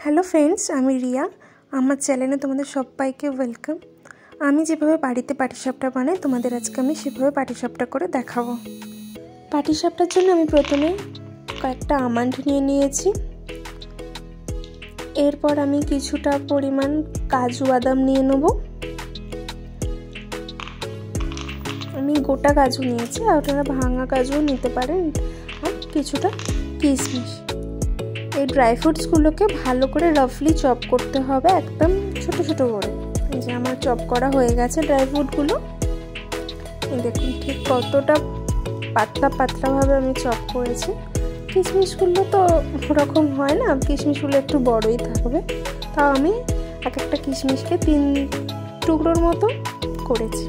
Hello friends, আমি রিয়া। আমার চ্যানেলে তোমাদের সবাইকে ওয়েলকাম। আমি যেভাবে বাড়িতে পাটিসাপটা বানাই তোমাদের আজকে আমি সেভাবে পাটিসাপটা করে দেখাবো। পাটিসাপটার জন্য আমি প্রথমে কয়েকটা আমন্ড নিয়ে নিয়েছি। এরপর আমি কিছুটা পরিমাণ কাজু বাদাম নিয়ে নেব। আমি গোটা কাজু নিয়েছি, আপনারা ভাঙা কাজুও নিতে পারেন। আর কিছুটা কিশমিশ। এই ড্রাই ফ্রুটসগুলোকে ভালো করে রাফলি চপ করতে হবে, একদম ছোট ছোট করে। এই যে আমার চপ করা হয়ে গেছে ড্রাই ফ্রুটগুলো। দেখুন ঠিক কতটা পাতলা পাতলাভাবে আমি চপ করেছি। কিশমিশগুলো তো ওরকম হয় না, কিশমিশগুলো একটু বড়ই থাকবে। তাও আমি এক একটা কিশমিশকে 3 টুকরোর মতো করেছি।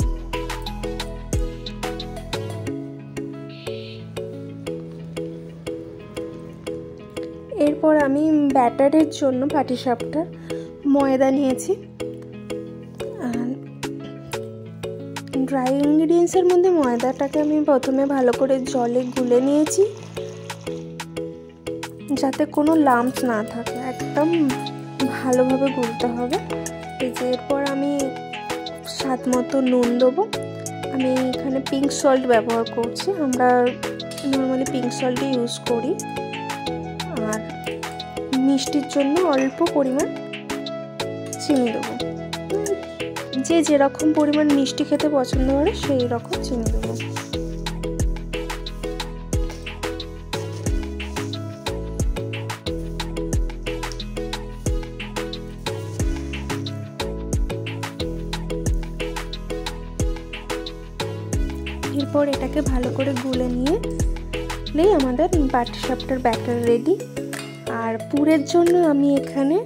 এরপর আমি ব্যাটারের জন্য পাটিসাপটার ময়দা নিয়েছি। ড্রাই ইনগ্রিডিয়েন্টসের মধ্যে ময়দাটাকে আমি প্রথমে ভালো করে জলে গুলে নিয়েছি, যাতে কোনো লাম্পস না থাকে, একদম ভালোভাবে গুলতে হবে। এই যে এরপর আমি স্বাদ মতো নুন দেবো। আমি এখানে পিঙ্ক সল্ট ব্যবহার করছি, আমরা নর্মালি পিঙ্ক সল্টই ইউজ করি। আর মিষ্টির জন্য অল্প পরিমাণ চিনি দেবো, যে যেরকম পরিমাণ মিষ্টি খেতে পছন্দ করে সেই রকম চিনি দেবো। এরপর এটাকে ভালো করে গুলে নিয়ে আমাদের পাটিসাপটার ব্যাটার রেডি। আর পুরের জন্য আমি এখানে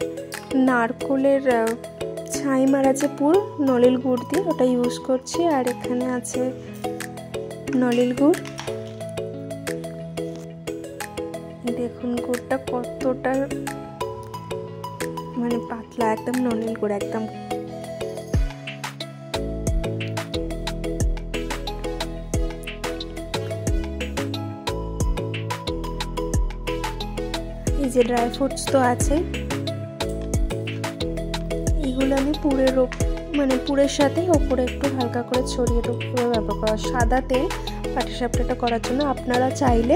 নারকোলের ছাই মারা যে পুর নলেল গুড় দিয়ে ওটা ইউজ করছি। আর এখানে আছে নলেল গুড়। দেখুন গুড়টা কতটা মানে পাতলা, একদম নলেল গুড় একদম। এই যে ড্রাই ফ্রুটস তো আছে, এগুলো আমি পুরের সাথে ওপরে একটু হালকা করে ছড়িয়ে ব্যবহার করা। সাদা তেল পাটিসাপটাটা করার জন্য আপনারা চাইলে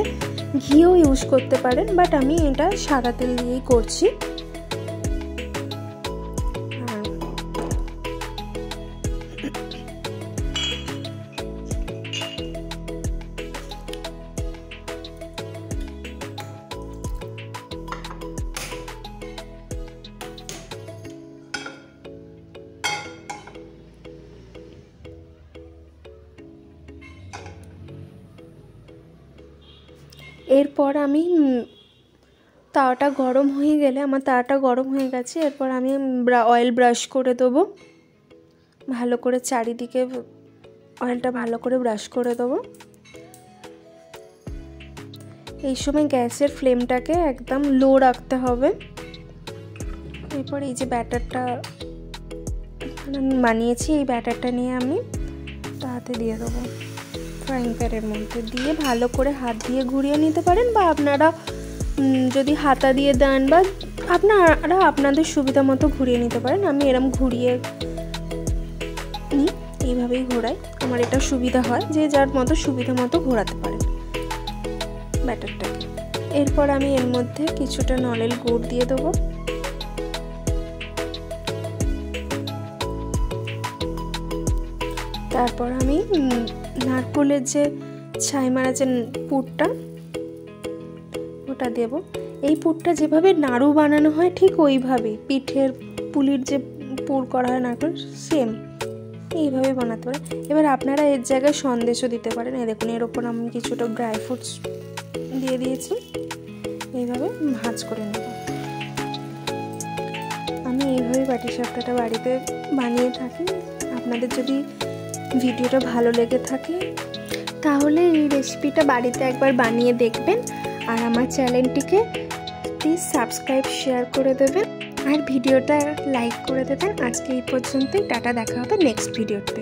ঘিও ইউজ করতে পারেন, বাট আমি এটা সাদা তেল দিয়েই করছি। এরপর আমি তাওয়াটা গরম হয়ে গেলে, আমার তাওয়াটা গরম হয়ে গেছে, এরপর আমি অয়েল ব্রাশ করে দেবো ভালো করে, চারিদিকে অয়েলটা ভালো করে ব্রাশ করে দেবো। এই সময় গ্যাসের ফ্লেমটাকে একদম লো রাখতে হবে। এরপর এই যে ব্যাটারটা বানিয়েছি, এই ব্যাটারটা নিয়ে আমি তাতে দিয়ে দেবো। ফ্রাইং প্যানের মধ্যে দিয়ে ভালো করে হাত দিয়ে ঘুরিয়ে নিতে পারেন, বা আপনারা যদি হাতা দিয়ে দেন বা আপনারা আপনাদের সুবিধা মতো ঘুরিয়ে নিতে পারেন। আমি এরম ঘুরিয়ে নিই, এইভাবেই ঘোরাই, আমার এটা সুবিধা হয়, যে যার মতো সুবিধা মতো ঘোরাতে পারেন ব্যাটারটাকে। এরপর আমি এর মধ্যে কিছুটা নলেল গুড় দিয়ে দেবো। তারপর আমি নারকোলের যে ছাই মারা যে পুরটা ওটা দেব। এই পুরটা যেভাবে নাড়ু বানানো হয় ঠিক ওইভাবে, পিঠের পুলির যে পুর করা হয় নারকোল, সেম এইভাবে বানাতে পারেন। এবার আপনারা এর জায়গায় সন্দেশও দিতে পারেন। এই দেখুন এর ওপর আমি কিছুটা ড্রাই ফ্রুটস দিয়ে দিয়েছি। এইভাবে ভাঁজ করে নেব। আমি এইভাবে পাটিসাপটাটা বাড়িতে বানিয়ে থাকি। আপনাদের যদি ভিডিওটা ভালো লেগে থাকে তাহলে এই রেসিপিটা বাড়িতে একবার বানিয়ে দেখবেন। আর আমার চ্যানেলটিকে প্লিজ সাবস্ক্রাইব, শেয়ার করে দেবেন, আর ভিডিওটা লাইক করে দেবেন। আজকে এই পর্যন্তই, টাটা, দেখা হবে নেক্সট ভিডিওতে।